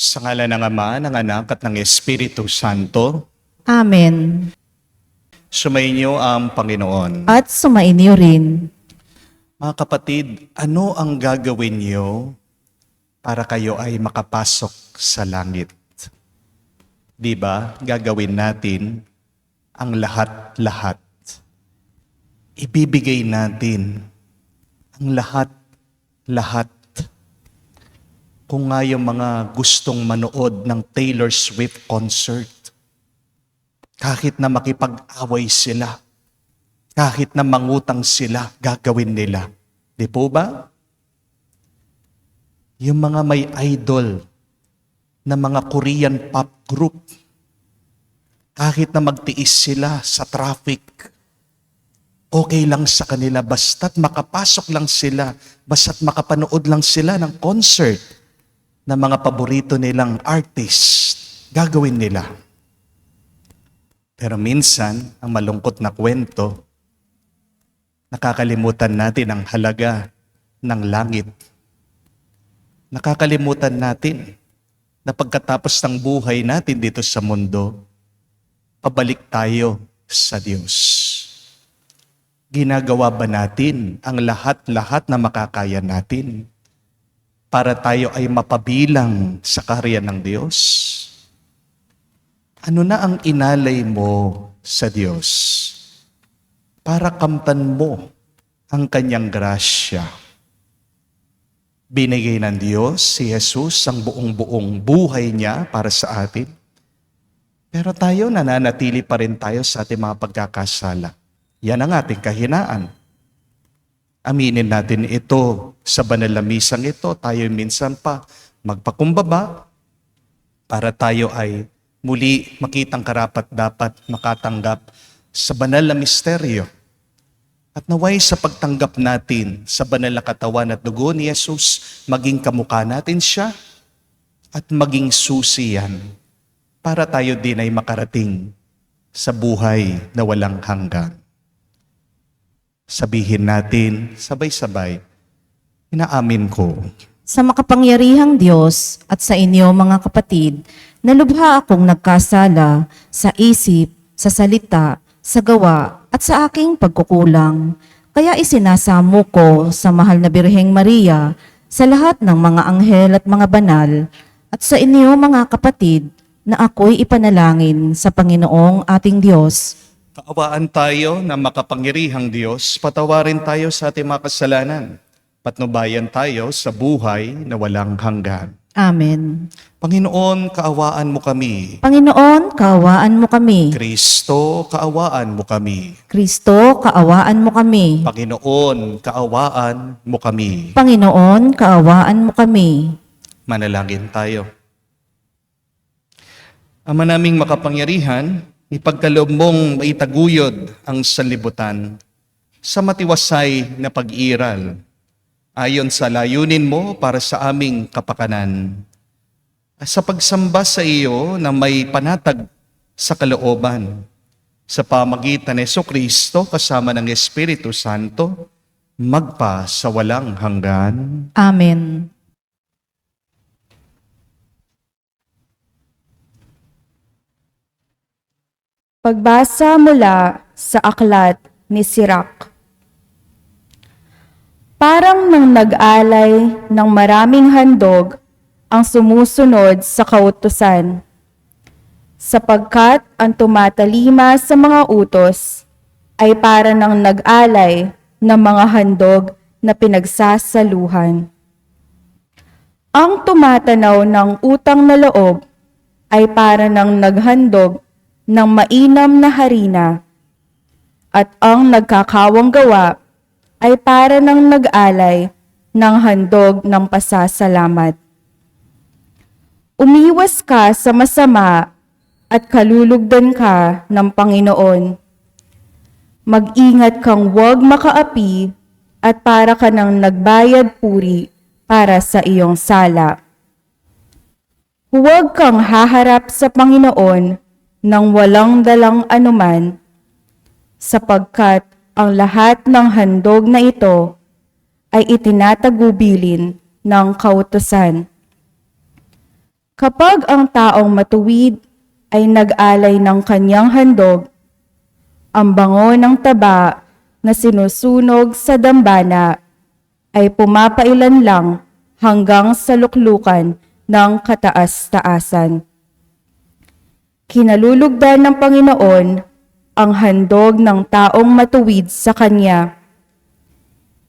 Sa ngalan ng Ama, ng Anak, at ng Espiritu Santo, Amen. sumainyo ang Panginoon. At sumainyo rin. Mga kapatid, ano ang gagawin niyo para kayo ay makapasok sa langit? Di ba, gagawin natin ang lahat-lahat. Ibibigay natin ang lahat-lahat. Kung nga yung mga gustong manood ng Taylor Swift concert, kahit na makipag-away sila, kahit na mangutang sila, gagawin nila. Di po ba? Yung mga may idol na mga Korean pop group, kahit na magtiis sila sa traffic, okay lang sa kanila basta't makapasok lang sila, basta't makapanood lang sila ng concert ng mga paborito nilang artist, gagawin nila. Pero minsan, ang malungkot na kwento, nakakalimutan natin ang halaga ng langit. Nakakalimutan natin na pagkatapos ng buhay natin dito sa mundo, pabalik tayo sa Diyos. Ginagawa ba natin ang lahat-lahat na makakaya natin para tayo ay mapabilang sa kaharian ng Diyos? Ano na ang inalay mo sa Diyos para kamtan mo ang kanyang grasya? Binigay ng Diyos si Jesus ang buong-buong buhay niya para sa atin. Pero tayo, nananatili pa rin tayo sa ating mga pagkakasala. Yan ang ating kahinaan. Aminin natin ito sa banal na misang ito. Tayo minsan pa magpakumbaba para tayo ay muli makitang karapat-dapat makatanggap sa banal na misteryo. At naway sa pagtanggap natin sa banal na katawan at dugo ni Jesus, maging kamukha natin siya at maging susi yan para tayo din ay makarating sa buhay na walang hanggan. Sabihin natin sabay-sabay, inaamin ko. Sa makapangyarihang Diyos at sa inyo mga kapatid, na lubha akong nagkasala sa isip, sa salita, sa gawa at sa aking pagkukulang. Kaya isinasamo ko sa mahal na Birheng Maria, sa lahat ng mga anghel at mga banal, at sa inyo mga kapatid, na ako'y ipanalangin sa Panginoong ating Diyos. Kaawaan tayo na makapangyarihang Diyos, patawarin tayo sa ating mga kasalanan, patnubayan tayo sa buhay na walang hanggan. Amen. Panginoon, kaawaan mo kami. Panginoon, kaawaan mo kami. Kristo, kaawaan mo kami. Kristo, kaawaan mo kami. Panginoon, kaawaan mo kami. Panginoon, kaawaan mo kami. Manalangin tayo. Ama naming makapangyarihan, ipagkaloob mong maitaguyod ang sanlibutan sa matiwasay na pag-iral ayon sa layunin mo para sa aming kapakanan. Sa pagsamba sa iyo na may panatag sa kalooban, sa pamagitan ni Jesucristo kasama ng Espiritu Santo, magpa sa walang hanggan. Amen. Pagbasa mula sa aklat ni Sirach. Parang nang nag-alay ng maraming handog ang sumusunod sa kautusan, sapagkat ang tumatalima sa mga utos ay para nang nag-alay ng mga handog na pinagsasaluhan. Ang tumatanaw ng utang na loob ay para nang naghandog ng mainam na harina, at ang nagkakawang gawa ay para nang nag-alay ng handog ng pasasalamat. Umiwas ka sa masama at kalulugdan ka ng Panginoon. Mag-ingat kang huwag makaapi at para ka nang nagbayad puri para sa iyong sala. Huwag kang haharap sa Panginoon nang walang dalang anuman, sapagkat ang lahat ng handog na ito ay itinatagubilin ng kautusan. Kapag ang taong matuwid ay nag-alay ng kanyang handog, ang bango ng taba na sinusunog sa dambana ay pumapailan lang hanggang sa luklukan ng kataas-taasan. Kinalulugdan ng Panginoon ang handog ng taong matuwid sa Kanya.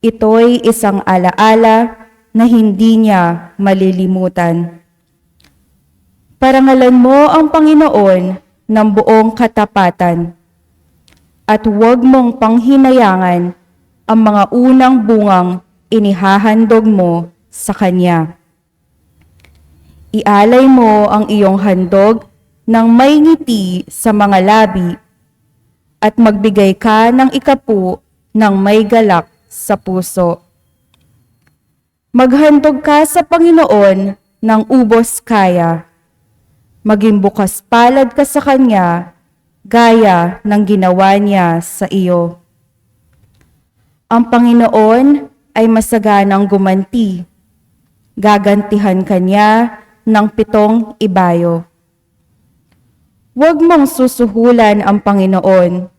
Ito'y isang alaala na hindi niya malilimutan. Parangalan mo ang Panginoon ng buong katapatan at huwag mong panghinayangan ang mga unang bungang inihahandog mo sa Kanya. Ialay mo ang iyong handog ng may ngiti sa mga labi at magbigay ka ng ikapu ng may galak sa puso. Maghandog ka sa Panginoon ng ubos kaya. Maging bukas palad ka sa Kanya gaya ng ginawa niya sa iyo. Ang Panginoon ay masaganang gumanti. Gagantihan ka niya ng 7 ibayo. Huwag mong susuhulan ang Panginoon,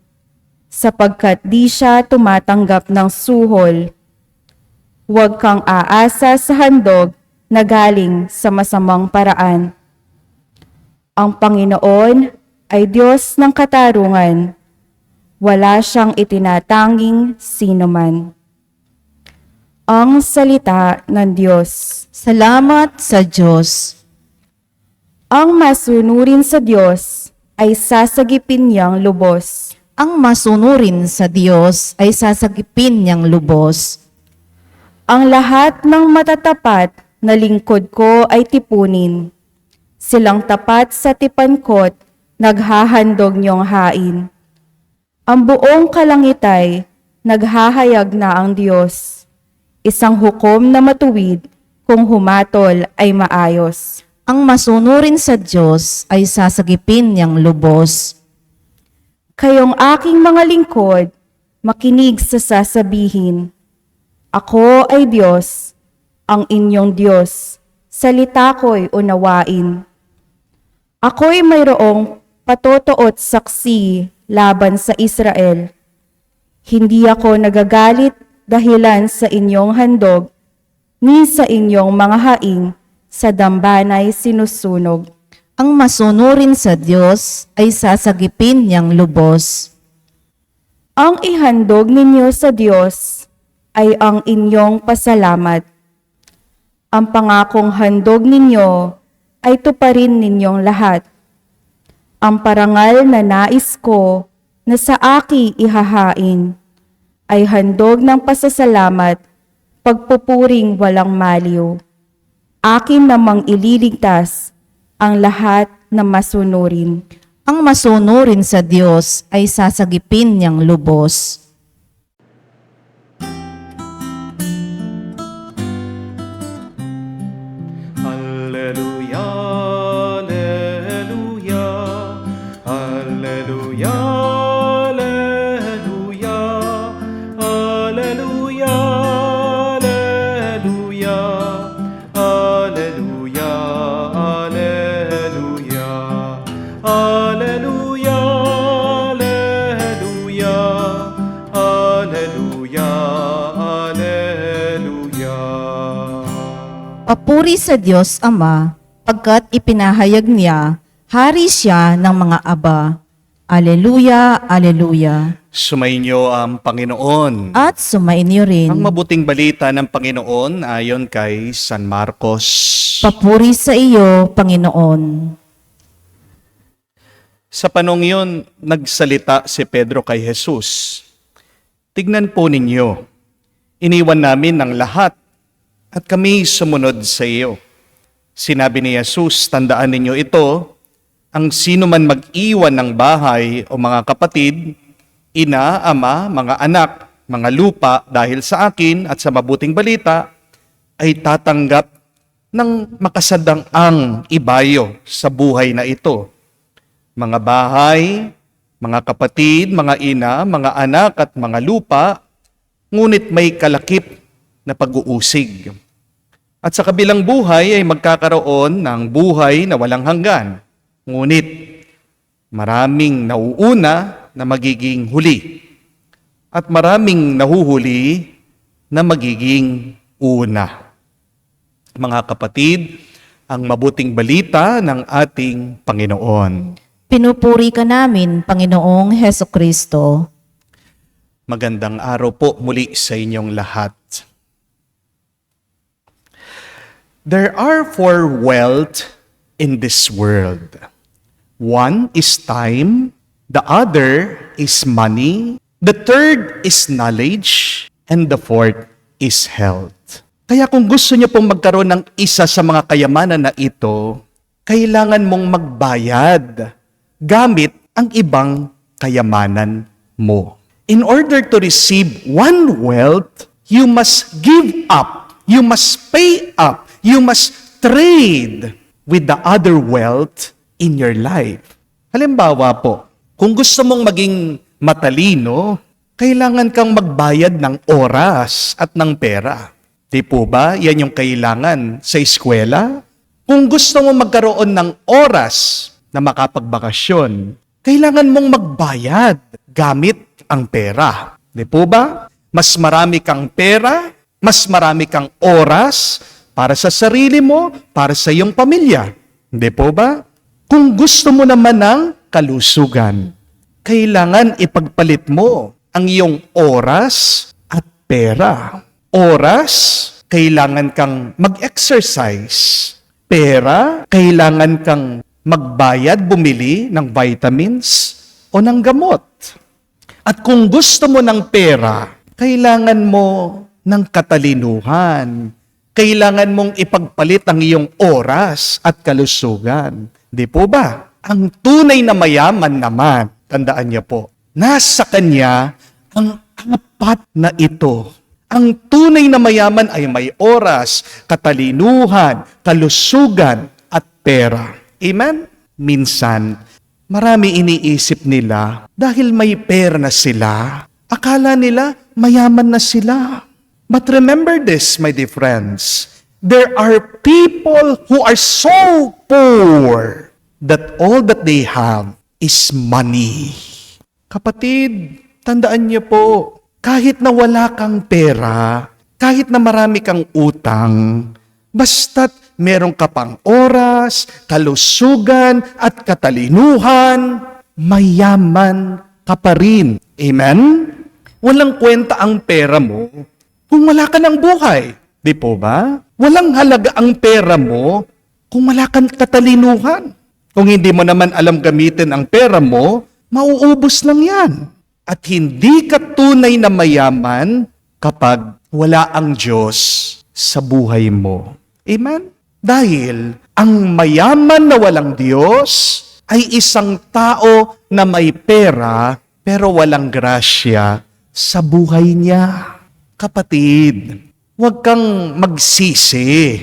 sapagkat di siya tumatanggap ng suhol. Huwag kang aasa sa handog na galing sa masamang paraan. Ang Panginoon ay Diyos ng katarungan. Wala siyang itinatanging sinuman. Ang salita ng Diyos. Salamat sa Diyos. Ang masunurin sa Diyos ay sasagipin niyang lubos. Ang masunurin sa Diyos ay sasagipin niyang lubos. Ang lahat ng matatapat na lingkod ko ay tipunin. Silang tapat sa tipankot, naghahandog niyong hain. Ang buong kalangitay, naghahayag na ang Diyos. Isang hukom na matuwid, kung humatol ay maayos. Ang masunurin sa Diyos ay sasagipin niyang lubos. Kayong aking mga lingkod, makinig sa sasabihin. Ako ay Diyos, ang inyong Diyos. Salita ko'y unawain. Ako'y mayroong patotoot saksi laban sa Israel. Hindi ako nagagalit dahilan sa inyong handog, ni sa inyong mga haing sa dambanay sinusunog. Ang masunurin sa Diyos ay sasagipin niyang lubos. Ang ihandog ninyo sa Diyos ay ang inyong pasalamat. Ang pangakong handog ninyo ay tuparin ninyong lahat. Ang parangal na nais ko na sa aki ihahain ay handog ng pasasalamat, pagpupuring walang maliw. Akin namang ililigtas ang lahat na masunurin. Ang masunurin sa Diyos ay sasagipin niyang lubos. Alleluia, alleluia, alleluia, alleluia, alleluia, alleluia, alleluia, alleluia, alleluia, alleluia, alleluia, alleluia. Papuri sa Diyos Ama, pagkat ipinahayag niya, hari siya ng mga aba. Aleluya, aleluya. Sumainyo ang Panginoon. At sumainyo rin. Ang mabuting balita ng Panginoon ayon kay San Marcos. Papuri sa iyo, Panginoon. Sa panong yun, nagsalita si Pedro kay Jesus. Tignan po ninyo, iniwan namin ng lahat at kami sumunod sa iyo. Sinabi ni Jesus, tandaan ninyo ito, ang sino man mag-iwan ng bahay o mga kapatid, ina, ama, mga anak, mga lupa dahil sa akin at sa mabuting balita, ay tatanggap ng makasadang ang ibayo sa buhay na ito. Mga bahay, mga kapatid, mga ina, mga anak at mga lupa, ngunit may kalakip na pag-uusig. At sa kabilang buhay ay magkakaroon ng buhay na walang hanggan. Ngunit maraming nauuna na magiging huli. At maraming nahuhuli na magiging una. Mga kapatid, ang mabuting balita ng ating Panginoon. Pinupuri ka namin, Panginoong Heso Kristo. Magandang araw po muli sa inyong lahat. There are 4 wealth in this world. One is time, the other is money, the third is knowledge, and the fourth is health. Kaya kung gusto niyo pong magkaroon ng isa sa mga kayamanan na ito, kailangan mong magbayad gamit ang ibang kayamanan mo. In order to receive one wealth, you must give up, you must pay up, you must trade with the other wealth in your life. Halimbawa po, kung gusto mong maging matalino, kailangan kang magbayad ng oras at ng pera. Di po ba? Yan yung kailangan sa eskwela. Kung gusto mong magkaroon ng oras na makapagbakasyon, kailangan mong magbayad gamit ang pera. Di po ba? Mas marami kang pera, mas marami kang oras para sa sarili mo, para sa iyong pamilya. Hindi po ba? Kung gusto mo naman ng kalusugan, kailangan ipagpalit mo ang iyong oras at pera. Oras, kailangan kang mag-exercise. Pera, kailangan kang magbayad, bumili ng vitamins o ng gamot. At kung gusto mo ng pera, kailangan mo ng katalinuhan. Kailangan mong ipagpalit ang iyong oras at kalusugan. Di po ba? Ang tunay na mayaman naman, tandaan niyo po, nasa kanya ang 4 na ito. Ang tunay na mayaman ay may oras, katalinuhan, kalusugan, at pera. Amen? Minsan, marami iniisip nila dahil may pera na sila, akala nila mayaman na sila. But remember this, my dear friends, there are people who are so poor that all that they have is money. Kapatid, tandaan niyo po, kahit na wala kang pera, kahit na marami kang utang, basta't meron ka pang oras, kalusugan, at katalinuhan, mayaman ka pa rin. Amen? Walang kwenta ang pera mo kung wala ka ng buhay. Di po ba? Walang halaga ang pera mo kung wala kang katalinuhan. Kung hindi mo naman alam gamitin ang pera mo, mauubos lang yan. At hindi ka tunay na mayaman kapag wala ang Diyos sa buhay mo. Amen? Dahil ang mayaman na walang Diyos ay isang tao na may pera pero walang grasya sa buhay niya. Kapatid, huwag kang magsisi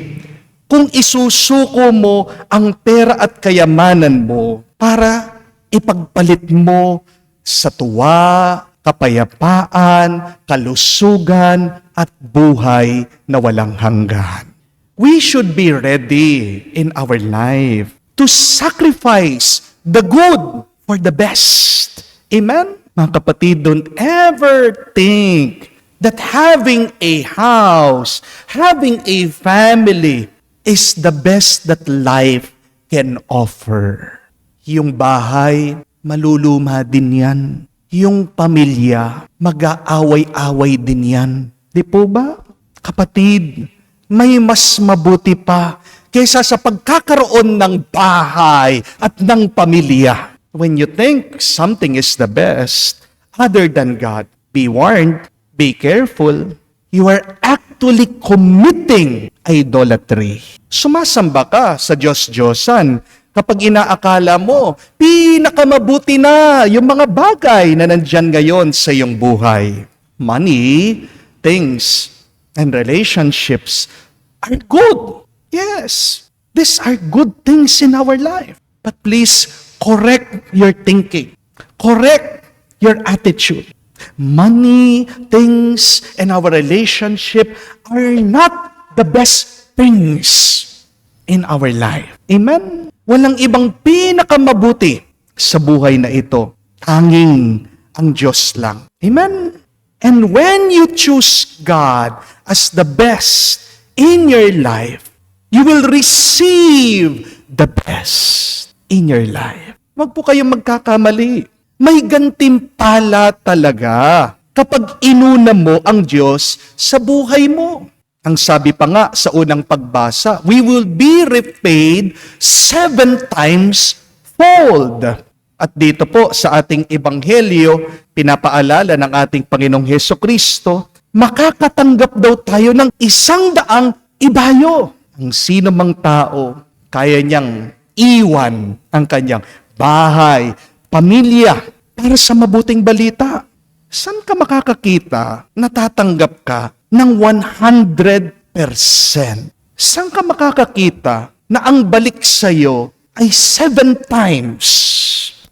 kung isusuko mo ang pera at kayamanan mo para ipagpalit mo sa tuwa, kapayapaan, kalusugan, at buhay na walang hanggan. We should be ready in our life to sacrifice the good for the best. Amen? Mga kapatid, don't ever think that having a house, having a family is the best that life can offer. Yung bahay, maluluma din yan. Yung pamilya, mag-aaway-away din yan. Di po ba? Kapatid, may mas mabuti pa kaysa sa pagkakaroon ng bahay at ng pamilya. When you think something is the best, other than God, be warned, be careful. You are actually committing idolatry. Sumasamba ka sa Diyos-Diyosan kapag inaakala mo, pinakamabuti na yung mga bagay na nandyan ngayon sa iyong buhay. Money, things, and relationships are good. Yes, these are good things in our life. But please, correct your thinking. Correct your attitude. Money, things, and our relationship are not the best things in our life. Amen? Walang ibang pinakamabuti sa buhay na ito. Tanging ang Diyos lang. Amen? And when you choose God as the best in your life, you will receive the best in your life. Huwag po kayong magkakamali. May gantimpala talaga kapag inuna mo ang Diyos sa buhay mo. Ang sabi pa nga sa unang pagbasa, we will be repaid 7 times fold. At dito po sa ating ebanghelyo, pinapaalala ng ating Panginoong Hesukristo, makakatanggap daw tayo ng 100 ibayo. Ang sino mang tao, kaya niyang iwan ang kanyang bahay, pamilya, para sa mabuting balita. Saan ka makakakita, natatanggap ka ng 100%? Saan ka makakakita na ang balik sa'yo ay 7 times?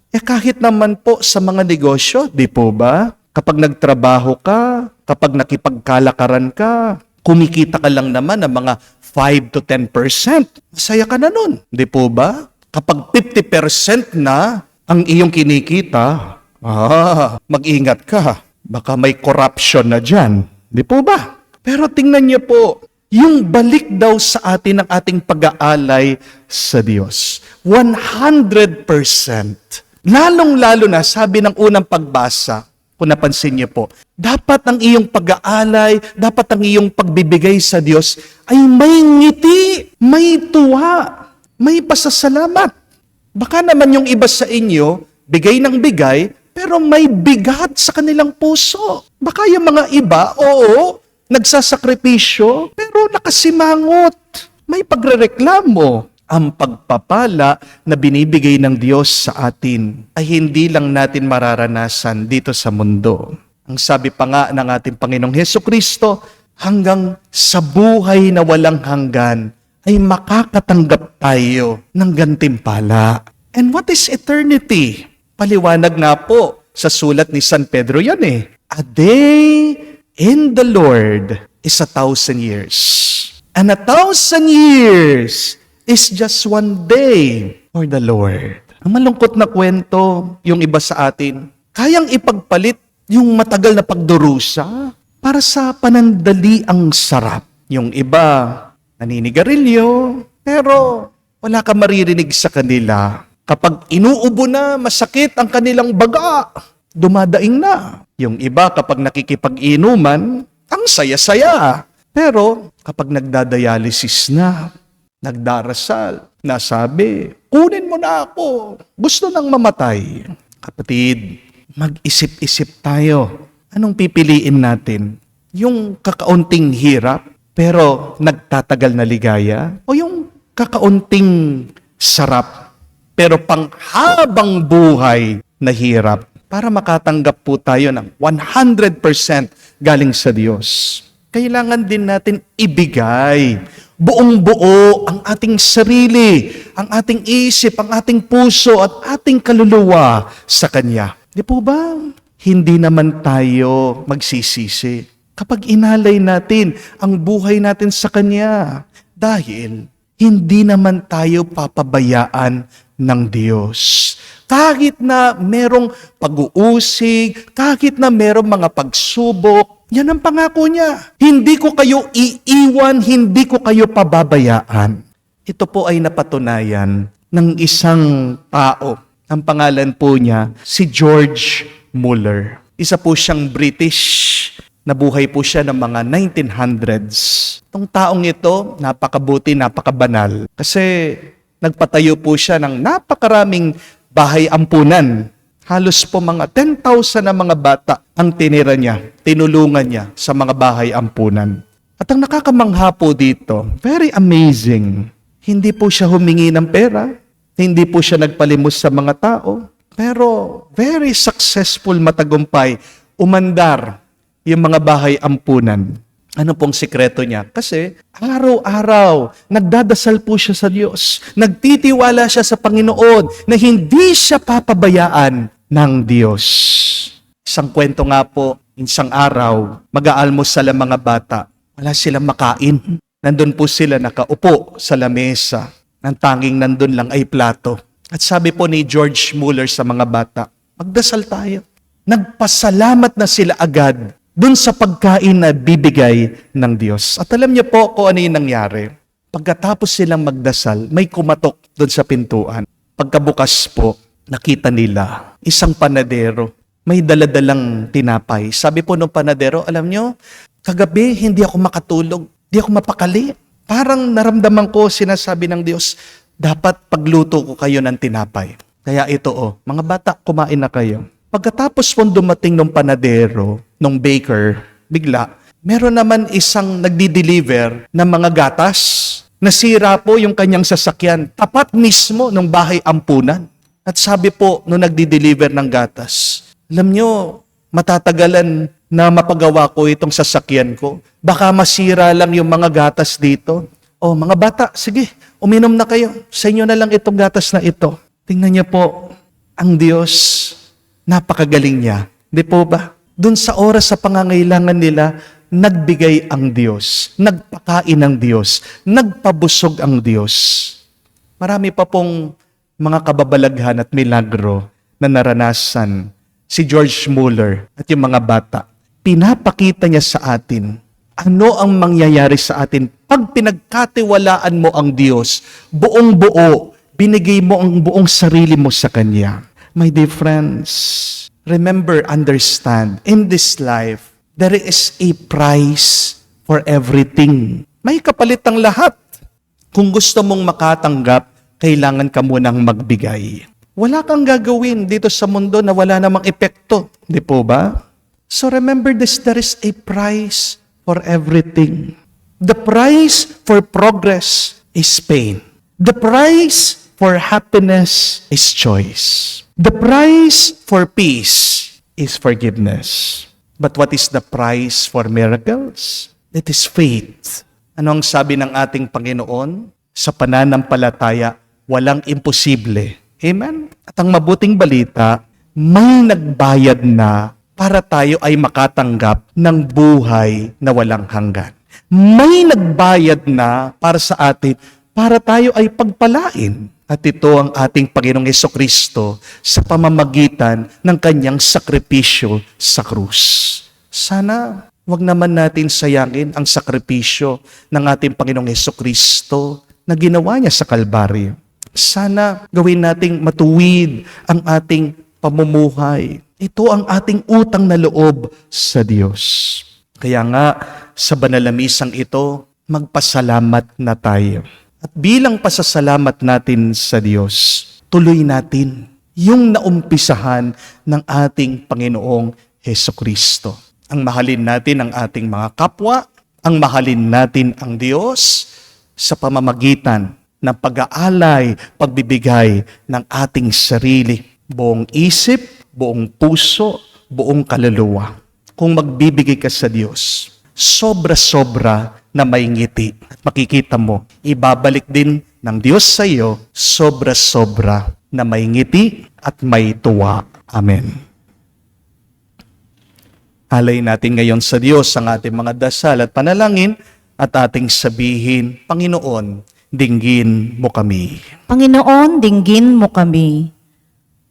Kahit naman po sa mga negosyo, di po ba? Kapag nagtrabaho ka, kapag nakipagkalakaran ka, kumikita ka lang naman ng mga 5 to 10%. Masaya ka na nun, di po ba? Kapag 50% na ang iyong kinikita, mag-ingat ka. Baka may corruption na dyan. Di po ba? Pero tingnan niyo po, yung balik daw sa atin ng ating pag-aalay sa Diyos. 100%. Lalong-lalo na, sabi ng unang pagbasa, kung napansin niyo po, dapat ang iyong pag-aalay, dapat ang iyong pagbibigay sa Diyos ay may ngiti, may tuwa, may pasasalamat. Baka naman yung iba sa inyo, bigay ng bigay, pero may bigat sa kanilang puso. Baka yung mga iba, oo, nagsasakripisyo, pero nakasimangot. May pagrereklamo. Ang pagpapala na binibigay ng Diyos sa atin ay hindi lang natin mararanasan dito sa mundo. Ang sabi pa nga ng ating Panginoong Hesukristo, hanggang sa buhay na walang hanggan ay makakatanggap tayo ng gantimpala. And what is eternity? Paliwanag nga po sa sulat ni San Pedro yan eh. A day in the Lord is 1,000 years. And 1,000 years is just one day for the Lord. Ang malungkot na kwento, yung iba sa atin, kayang ipagpalit yung matagal na pagdurusa para sa panandali ang sarap. Yung iba, naninigarilyo, pero wala ka maririnig sa kanila. Kapag inuubo na, masakit ang kanilang baga, dumadaing na. Yung iba, kapag nakikipag-inuman, ang saya-saya. Pero kapag nagdadialysis na, nagdarasal, nasabi, kunin mo na ako, gusto nang mamatay. Kapatid, mag-isip-isip tayo. Anong pipiliin natin? Yung kakaunting hirap, pero nagtatagal na ligaya? O yung kakaunting sarap, pero panghabang buhay na hirap? Para makatanggap po tayo ng 100% galing sa Diyos. Kailangan din natin ibigay buong-buo ang ating sarili, ang ating isip, ang ating puso at ating kaluluwa sa Kanya. Di po ba? Hindi naman tayo magsisisi kapag inalay natin ang buhay natin sa Kanya. Dahil hindi naman tayo papabayaan ng Diyos. Kahit na merong pag-uusig, kahit na merong mga pagsubok, yan ang pangako niya. Hindi ko kayo iiwan, hindi ko kayo pababayaan. Ito po ay napatunayan ng isang tao. Ang pangalan po niya, si George Muller. Isa po siyang British. Nabuhay po siya ng mga 1900s. Itong taong ito, napakabuti, napakabanal. Kasi nagpatayo po siya ng napakaraming bahay ampunan. Halos po mga 10,000 na mga bata ang tinira niya, tinulungan niya sa mga bahay ampunan. At ang nakakamangha po dito, very amazing, hindi po siya humingi ng pera, hindi po siya nagpalimos sa mga tao, pero very successful, matagumpay, umandar yung mga bahay ampunan. Ano pong sikreto niya? Kasi araw-araw, nagdadasal po siya sa Diyos. Nagtitiwala siya sa Panginoon na hindi siya papabayaan ng Diyos. Isang kwento nga po, isang araw, mag-aalmusal ang mga bata. Wala silang makain. Nandun po sila nakaupo sa lamesa. Ang tanging nandun lang ay plato. At sabi po ni George Muller sa mga bata, magdasal tayo. Nagpasalamat na sila agad dun sa pagkain na bibigay ng Diyos. At alam niyo po kung ano yung nangyari. Pagkatapos silang magdasal, may kumatok dun sa pintuan. Pagkabukas po, nakita nila isang panadero. May daladalang tinapay. Sabi po ng panadero, alam niyo, kagabi hindi ako makatulog. Hindi ako mapakali. Parang naramdaman ko, sinasabi ng Diyos, dapat pagluto ko kayo ng tinapay. Kaya ito mga bata, kumain na kayo. Pagkatapos po dumating ng panadero, ng baker, bigla, meron naman isang nagdi-deliver ng mga gatas. Nasira po yung kanyang sasakyan, tapat mismo ng bahay ampunan. At sabi po, nung nagdi-deliver ng gatas, alam nyo, matatagalan na mapagawa ko itong sasakyan ko. Baka masira lang yung mga gatas dito. Mga bata, sige, uminom na kayo. Sa inyo na lang itong gatas na ito. Tingnan niyo po, ang Diyos, napakagaling niya. Di po ba? Doon sa oras sa pangangailangan nila, nagbigay ang Diyos, nagpakain ang Diyos, nagpabusog ang Diyos. Marami pa pong mga kababalaghan at milagro na naranasan si George Muller at yung mga bata. Pinapakita niya sa atin ano ang mangyayari sa atin pag pinagkatiwalaan mo ang Diyos, buong buo, binigay mo ang buong sarili mo sa Kanya. My dear friends, remember, understand, in this life, there is a price for everything. May kapalit ang lahat. Kung gusto mong makatanggap, kailangan ka munang magbigay. Wala kang gagawin dito sa mundo na wala namang epekto. Di po ba? So remember this, there is a price for everything. The price for progress is pain. The price for happiness is choice. The price for peace is forgiveness. But what is the price for miracles? It is faith. Ano ang sabi ng ating Panginoon? Sa pananampalataya, walang imposible. Amen? At ang mabuting balita, may nagbayad na para tayo ay makatanggap ng buhay na walang hanggan. May nagbayad na para sa atin, para tayo ay pagpalain. At ito ang ating Panginoong Hesukristo sa pamamagitan ng kanyang sakripisyo sa krus. Sana wag naman natin sayangin ang sakripisyo ng ating Panginoong Hesukristo na ginawa niya sa Kalbaryo. Sana gawin nating matuwid ang ating pamumuhay. Ito ang ating utang na loob sa Diyos. Kaya nga, sa banal na misang ito, magpasalamat na tayo. At bilang pasasalamat natin sa Diyos, tuloy natin yung naumpisahan ng ating Panginoong Hesukristo. Ang mahalin natin ang ating mga kapwa, ang mahalin natin ang Diyos sa pamamagitan ng pag-aalay, pagbibigay ng ating sarili, buong isip, buong puso, buong kaluluwa. Kung magbibigay ka sa Diyos, sobra-sobra na may ngiti. At makikita mo, ibabalik din ng Diyos sa iyo, sobra-sobra na may ngiti at may tuwa. Amen. Halay natin ngayon sa Diyos ang ating mga dasal at panalangin at ating sabihin, Panginoon, dinggin mo kami. Panginoon, dinggin mo kami.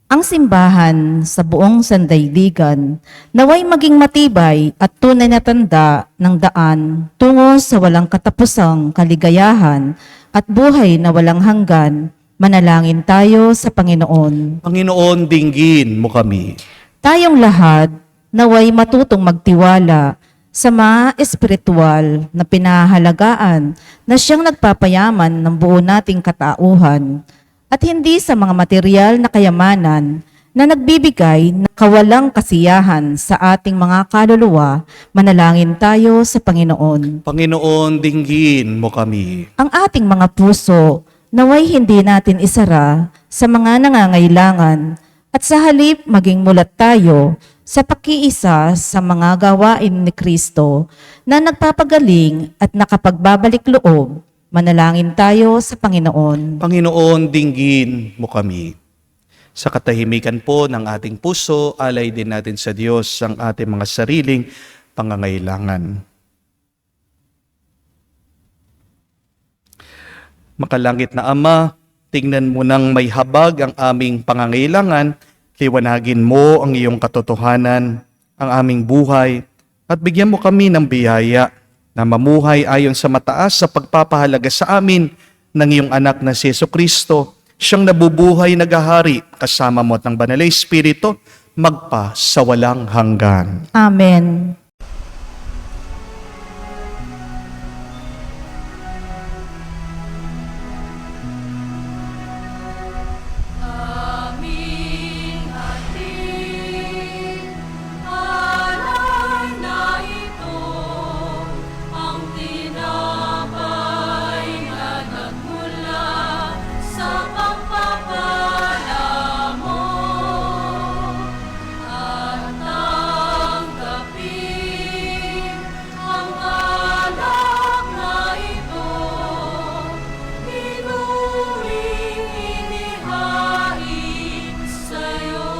Ang simbahan sa buong sandaigdigan naway maging matibay at tunay na tanda ng daan tungo sa walang katapusang kaligayahan at buhay na walang hanggan. Manalangin tayo sa Panginoon. Panginoon, dinggin mo kami. Tayong lahat naway matutong magtiwala sa mga espiritual na pinahalagaan na siyang nagpapayaman ng buo nating katauhan at hindi sa mga material na kayamanan na nagbibigay ng kawalang kasiyahan sa ating mga kaluluwa. Manalangin tayo sa Panginoon. Panginoon, dinggin mo kami. Ang ating mga puso naway hindi natin isara sa mga nangangailangan at sa halip maging mulat tayo sa pakiisa sa mga gawain ni Kristo na nagpapagaling at nakapagbabalik loob. Manalangin tayo sa Panginoon. Panginoon, dinggin mo kami. Sa katahimikan po ng ating puso, alay din natin sa Diyos ang ating mga sariling pangangailangan. Makalangit na Ama, tingnan mo nang may habag ang aming pangangailangan, liwanagin mo ang iyong katotohanan, ang aming buhay, at bigyan mo kami ng biyaya na mamuhay ayon sa mataas sa pagpapahalaga sa amin ng iyong anak na si Jesucristo, siyang nabubuhay nagahari kasama mo at ng Banal na Espiritu, magpa sa walang hanggan. Amen. Aming ating alay na ito, ang tinapay na nagmula sa pagpapala mo, at tanggapin ang alak na ito, inuwing inihain sa'yo.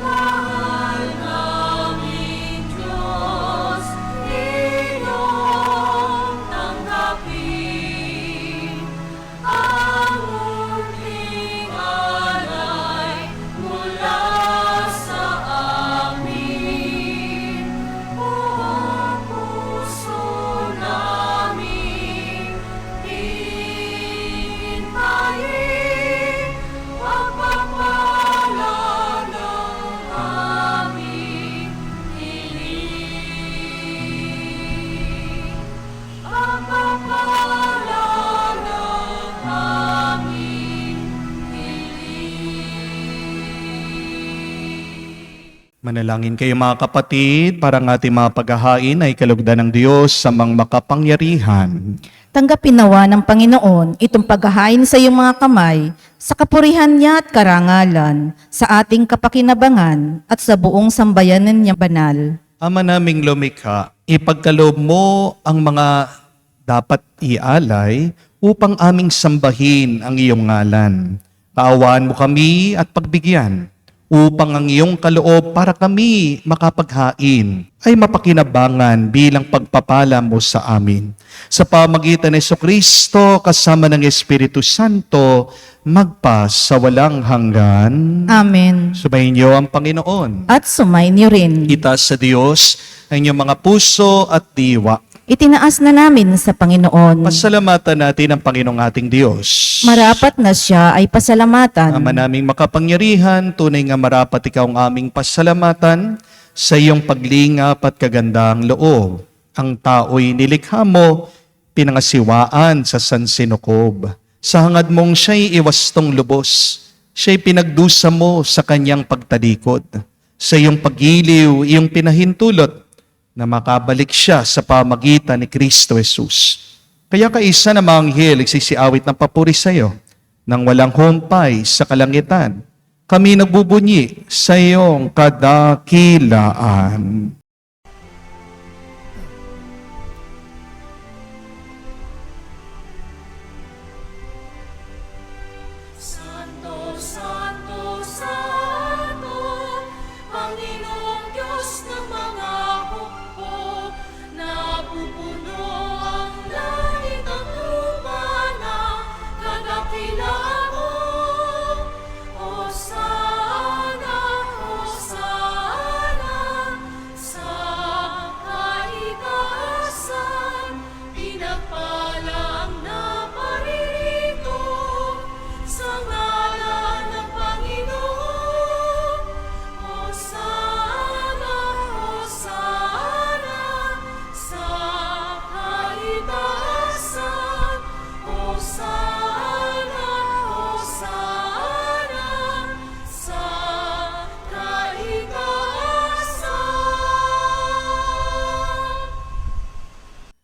Mahal naming Diyos, iyong tanggapin ang munting alay mula sa amin. Buong puso namin hintayin pagpapala ng aming hiling. Pagpapala ng aming hiling. Manalangin kayo mga kapatid, para ang ating mga paghahain ay kalugdan ng Diyos sa mga makapangyarihan. Tanggapin nawa ng Panginoon itong paghahain sa iyong mga kamay, sa kapurihan niya at karangalan, sa ating kapakinabangan at sa buong sambayanan niya banal. Ama naming lumikha, ipagkaloob mo ang mga dapat ialay upang aming sambahin ang iyong ngalan. Kaawaan mo kami at pagbigyan upang ang iyong kaloob para kami makapaghain ay mapakinabangan bilang pagpapala mo sa amin. Sa pamagitan ni Jesucristo kasama ng Espiritu Santo, magpa sa walang hanggan. Amen. Subayin niyo ang Panginoon. At sumayin niyo rin. Itaas sa Diyos ang inyong mga puso at diwa. Itinaas na namin sa Panginoon. Pasalamatan natin ang Panginoong ating Diyos. Marapat na siya ay pasalamatan. Ama naming makapangyarihan, tunay nga marapat ikaw ang aming pasalamatan sa iyong paglingap at kagandang loob. Ang tao'y nilikha mo, pinangasiwaan sa sansinukob. Sa hangad mong siya'y iwastong lubos, siya'y pinagdusa mo sa kanyang pagtalikod. Sa iyong pagiliw, iyong pinahintulot, na makabalik siya sa pamagitan ni Kristo Jesus. Kaya kaisa na mga anghel nagsisiawit ng papuri sa iyo, nang walang humpay sa kalangitan. Kami nagbubunyi sa iyong kadakilaan. Santo, Santo, Santo, Panginoong Diyos ng mga hukbo, napupuno ang langit at lupa ng kadakilaan mo. Hosana, Hosana, sa kaitaasan, pinagpala ang naparirito sa ngalan ng Panginoon. Hosana, Hosana, sa kaitaasan. Hosana, Hosana, sa kaitaasan.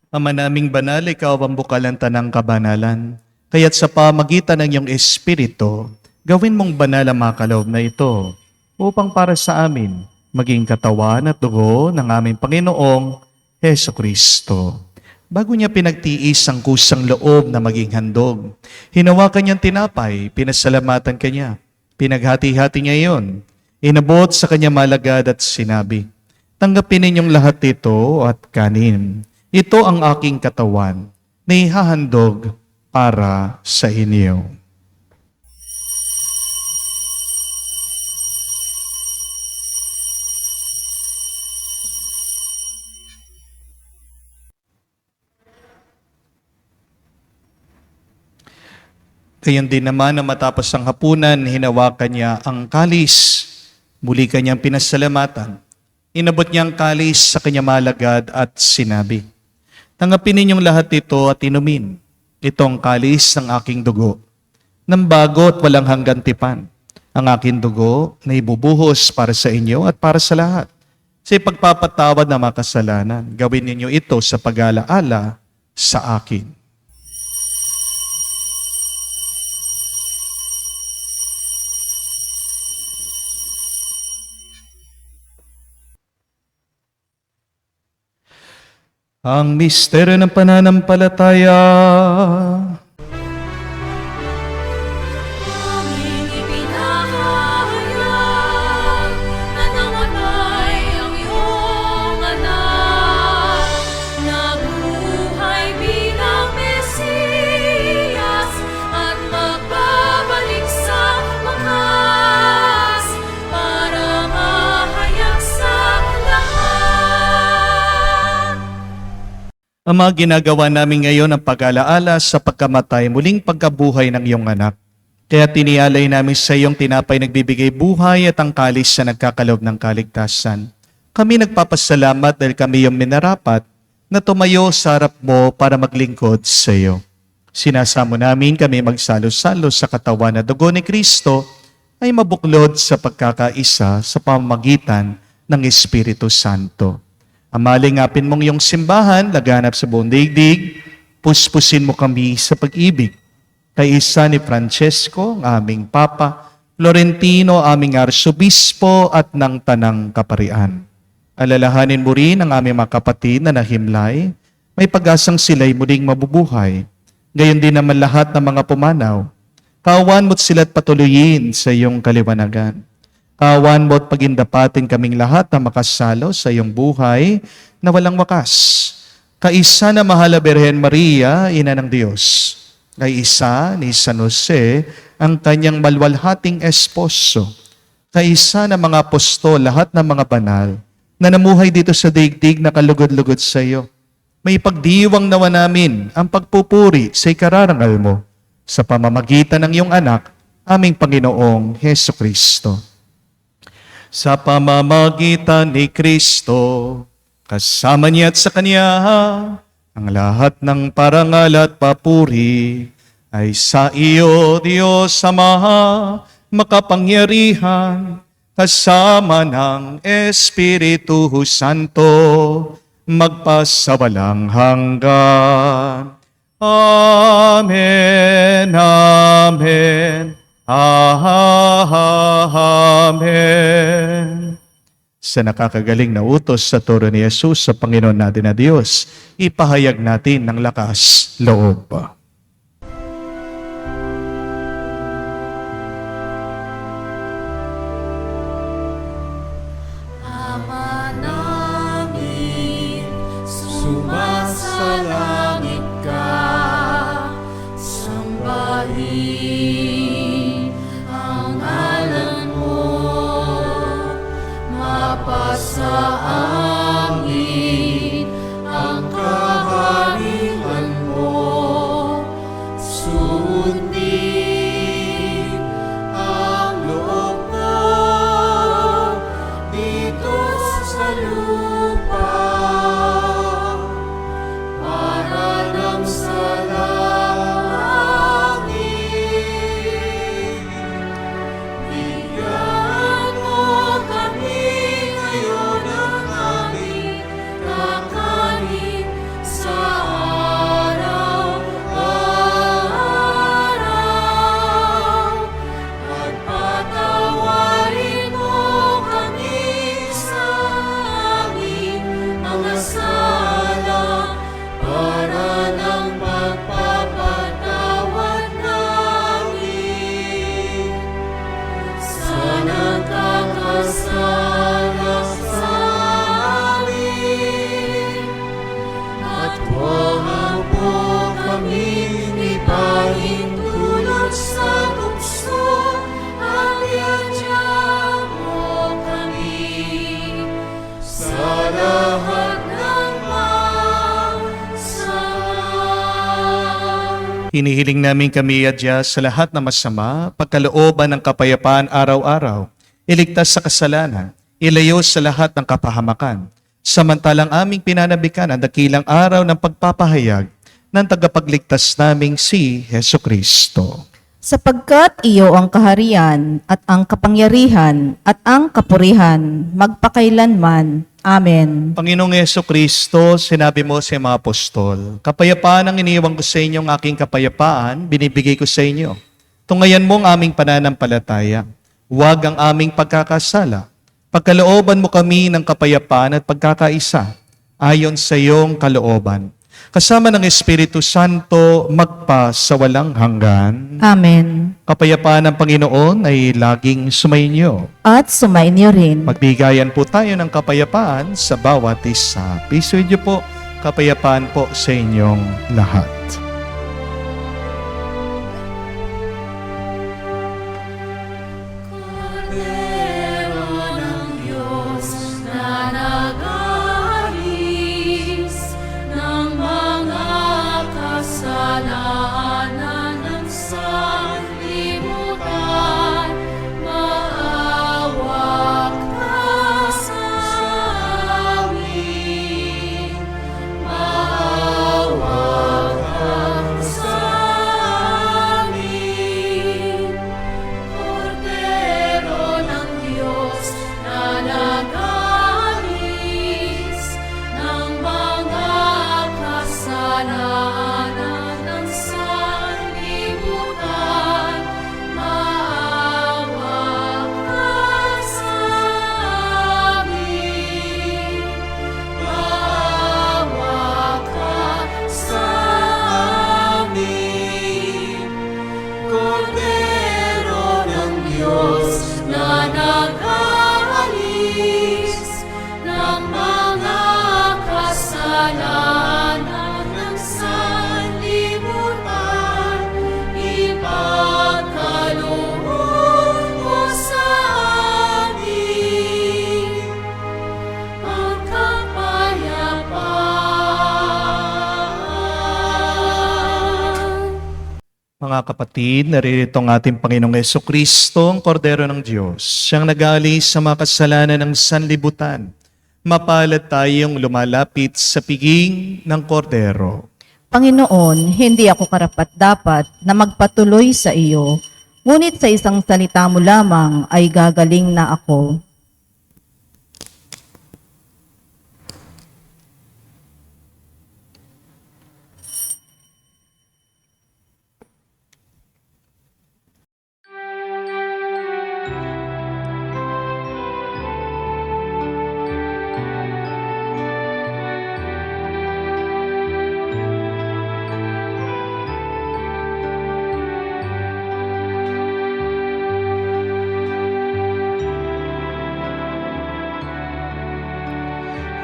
Ama naming banal, ikaw ang bukalanta ng kabanalan. Kaya't sa pamagitan ng iyong Espiritu, gawin mong banal ang mga kaloob na ito, upang para sa amin, maging katawan at dugo ng aming Panginoong Heso Kristo. Bago niya pinagtiis ang kusang loob na maging handog, hinawakan niyang tinapay, pinasalamatan kanya. Pinaghati-hati niya iyon, inabot sa kanya malagad at sinabi, tanggapin ninyong lahat ito at kanin. Ito ang aking katawan na ihahandog para sa inyo. Gayon din naman na matapos ang hapunan, hinawakan niya ang kalis. Muli kanyang pinasalamatan. Inabot niya ang kalis sa kanyang malagad at sinabi, "Tanggapin ninyong lahat ito at inumin. Ito ang kalis ng aking dugo, ng bago at walang hanggang tipan. Ang aking dugo na ibubuhos para sa inyo at para sa lahat. Sa ipagpapatawad ng mga kasalanan, gawin ninyo ito sa pag-alaala sa akin." Ang misteryo ng pananampalataya. Aming ipinahayag na namatay ang iyong anak, nabuhay bilang Mesiyas at magbabalik sa wakas para mahayag sa lahat. Ama, ginagawa namin ngayon ang pag-alaala sa pagkamatay, muling pagkabuhay ng iyong anak. Kaya tinialay namin sa iyong tinapay nagbibigay buhay at ang kalis na nagkakalob ng kaligtasan. Kami nagpapasalamat dahil kami yung minarapat na tumayo sa harap mo para maglingkod sa iyo. Sinasamo namin kami magsalo-salo sa katawan na dugo ni Kristo ay mabuklod sa pagkakaisa sa pamamagitan ng Espiritu Santo. Amalingapin mong iyong simbahan, laganap sa buong daigdig, puspusin mo kami sa pag-ibig. Kay isa ni Francesco, ang aming Papa, Florentino, aming Arsobispo at ng Tanang Kaparian. Alalahanin mo rin ang aming mga kapatid na nahimlay, may pag-asang sila'y muling mabubuhay. Gayon din naman lahat ng mga pumanaw. Kawan mo't sila't patuloyin sa iyong kaliwanagan. Kawan mo at pagindapatin kaming lahat na makasalo sa iyong buhay na walang wakas. Kaisa na mahal na Birhen Maria, Ina ng Diyos. Kaisa ni San Jose, ang kanyang malwalhating esposo. Kaisa na mga apostol, lahat ng mga banal, na namuhay dito sa daigdig na kalugod-lugod sa iyo. May pagdiwang nawa namin ang pagpupuri sa ikararangal mo sa pamamagitan ng iyong anak, aming Panginoong Heso Kristo. Sa pamamagitan ni Kristo, kasama niya at sa Kanya, ang lahat ng parangal at papuri ay sa iyo, Diyos Ama, makapangyarihan, kasama ng Espiritu Santo, magpasawalang hanggan. Amen, Amen. Amen. Sa nakakagaling na utos sa turo ni Jesus sa Panginoon natin na Diyos, ipahayag natin ng lakas loob. Ama namin, sumasalangit ka, sambahin ang ngalan mo, mapasa amin ang kaharian mo, sundin ang loob mo dito sa lupa para nang sa langit. Hinihiling namin kami adya sa lahat na masama, pagkalooban ng kapayapaan araw-araw, iligtas sa kasalanan, ilayo sa lahat ng kapahamakan. Samantalang aming pinanabikan ang dakilang araw ng pagpapahayag ng tagapagligtas naming si Heso Kristo. Sapagkat iyo ang kaharian at ang kapangyarihan at ang kapurihan magpakailanman. Amen. Panginoong Heso Kristo, sinabi mo sa mga apostol, kapayapaan ang iniwan ko sa inyo, ang aking kapayapaan, binibigay ko sa inyo. Tungayan mo ang aming pananampalataya, huwag ang aming pagkakasala. Pagkalooban mo kami ng kapayapaan at pagkakaisa, ayon sa iyong kalooban. Kasama ng Espiritu Santo, magpa sa walang hanggan. Amen. Kapayapaan ng Panginoon ay laging sumainyo. At sumainyo rin. Magbigayan po tayo ng kapayapaan sa bawat isa. Peace with you po. Kapayapaan po sa inyong lahat. Cordero ng Diyos na nag-aalis ng mga kasalanan ng sanlibutan, maawa ka sa amin. Maawa ka sa amin. Cordero ng Diyos na nag-aalis ng mga kasalanan ng sanlibutan, maawa ka sa amin. Maawa ka sa amin. Cordero ng Diyos na nag-aalis ng mga kasalanan ng sanlibutan, ipagkaloob mo sa amin ang kapayapaan. Mga kapatid, naririto ang ating Panginoong Heso Kristo, ang Kordero ng Diyos, siyang nag-aalis sa mga kasalanan ng sanlibutan. Mapalad tayong lumalapit sa piging ng Kordero. Panginoon, hindi ako karapat-dapat na magpatuloy sa iyo, ngunit sa isang salita mo lamang ay gagaling na ako.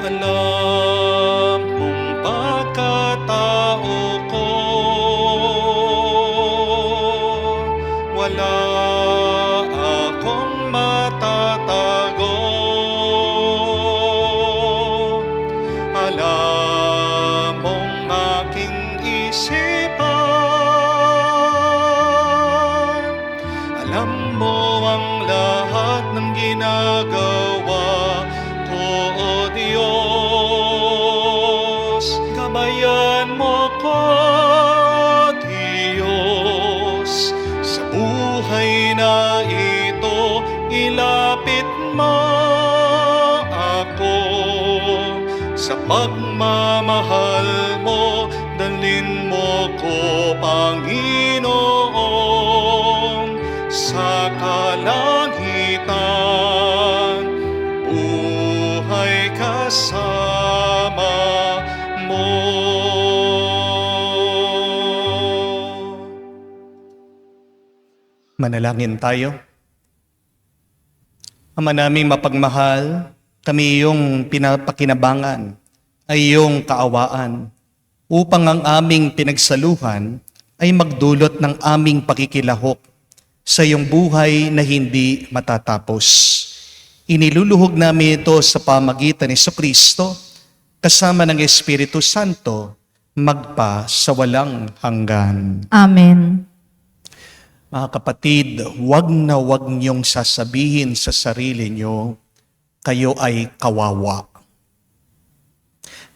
Alam mong pagkatao ko, wala akong matatago. Alam mong aking isipan, alam mo ang lahat ng ginagawa ko, O Diyos. Gabayan mo ko, Diyos, sa buhay na ito. Ilapit mo ako sa pagmamahal mo. Dalhin mo ko, Panginoon, sa kalangitan. Buhay kasama mo. Manalangin tayo. Ama naming mapagmahal, kami iyong pinapakinabangan ay iyong kaawaan upang ang aming pinagsaluhan ay magdulot ng aming pakikilahok sa iyong buhay na hindi matatapos. Iniluluhog namin ito sa pamagitan ni Kristo kasama ng Espiritu Santo magpa sa walang hanggan. Amen. Mga kapatid, wag na wag niyong sasabihin sa sarili niyo, kayo ay kawawa.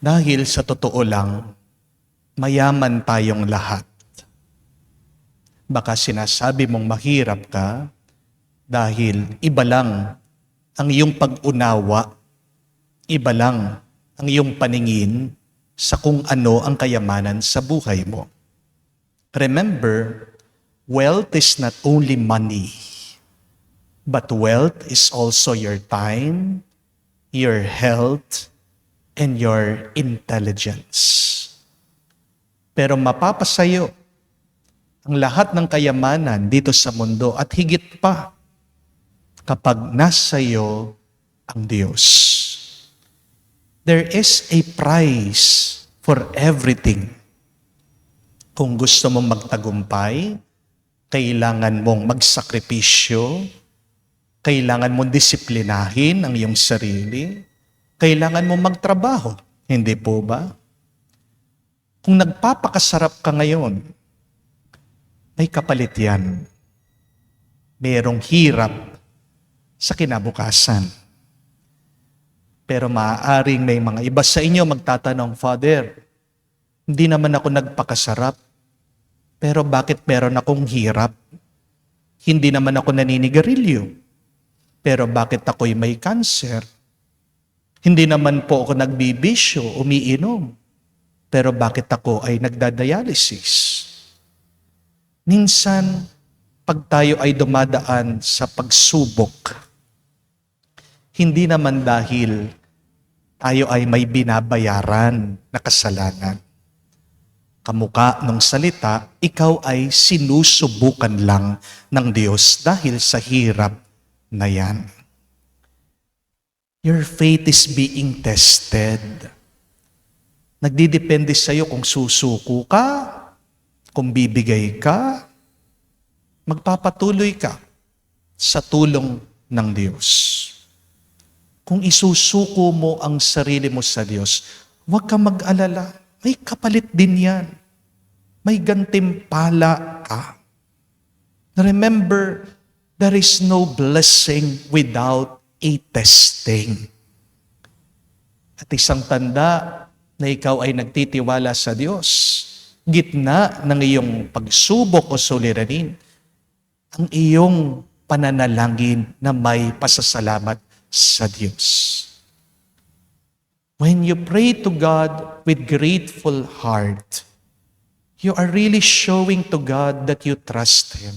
Dahil sa totoo lang, mayaman tayong lahat. Baka sinasabi mong mahirap ka dahil iba lang ang iyong pag-unawa, iba lang ang iyong paningin sa kung ano ang kayamanan sa buhay mo. Remember, wealth is not only money, but wealth is also your time, your health, and your intelligence. Pero mapapasayo ang lahat ng kayamanan dito sa mundo at higit pa kapag nasa iyo ang Diyos. There is a price for everything. Kung gusto mong magtagumpay, kailangan mong magsakripisyo, kailangan mong disiplinahin ang iyong sarili, kailangan mong magtrabaho. Hindi po ba? Kung nagpapakasarap ka ngayon, may kapalit yan. Merong hirap sa kinabukasan. Pero maaaring may mga iba sa inyo magtatanong, Father, hindi naman ako nagpakasarap, pero bakit meron akong hirap? Hindi naman ako naninigarilyo, pero bakit ako'y may cancer? Hindi naman po ako nagbibisyo, umiinom, pero bakit ako ay nagdadialysis? Minsan, pag tayo ay dumadaan sa pagsubok, hindi naman dahil tayo ay may binabayaran na kasalanan. Kamuka ng salita, ikaw ay sinusubukan lang ng Diyos dahil sa hirap na yan. Your faith is being tested. Nagdidepende sa iyo kung susuko ka, kung bibigay ka, magpapatuloy ka sa tulong ng Diyos. Kung isusuko mo ang sarili mo sa Diyos, huwag kang mag-alala. May kapalit din yan. May gantimpala ka. Remember, there is no blessing without a testing. At isang tanda na ikaw ay nagtitiwala sa Diyos, gitna ng iyong pagsubok o suliranin, ang iyong pananalangin na may pasasalamat sa Diyos. When you pray to God with grateful heart, you are really showing to God that you trust Him.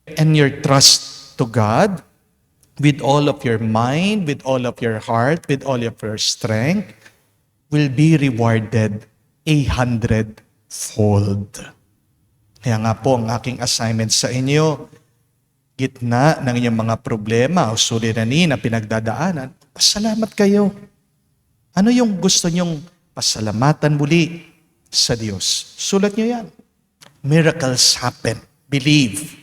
And your trust to God with all of your mind, with all of your heart, with all of your strength, will be rewarded 100-fold. Kaya nga po ang aking assignment sa inyo, gitna ng inyong mga problema o suliranin na pinagdadaanan, pasalamat kayo. Ano yung gusto nyong pasalamatan muli sa Diyos? Sulat nyo yan. Miracles happen. Believe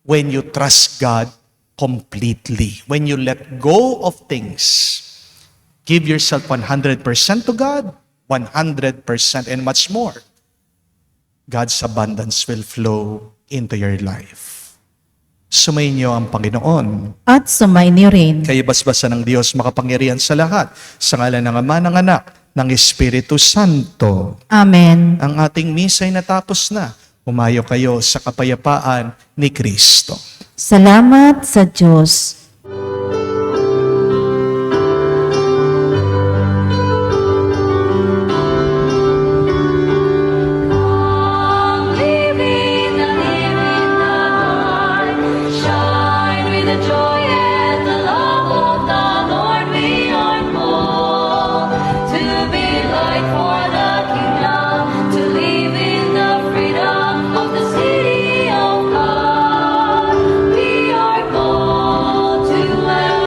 when you trust God completely. When you let go of things. Give yourself 100% to God, 100% and much more. God's abundance will flow into your life. Sumainyo ang Panginoon. At sumainyo rin. Kayo basbasan ng Diyos makapangyarihan sa lahat. Sa ngalan ng Ama, ng Anak, ng Espiritu Santo. Amen. Ang ating misa ay natapos na. Umayo kayo sa kapayapaan ni Kristo. Salamat sa Diyos.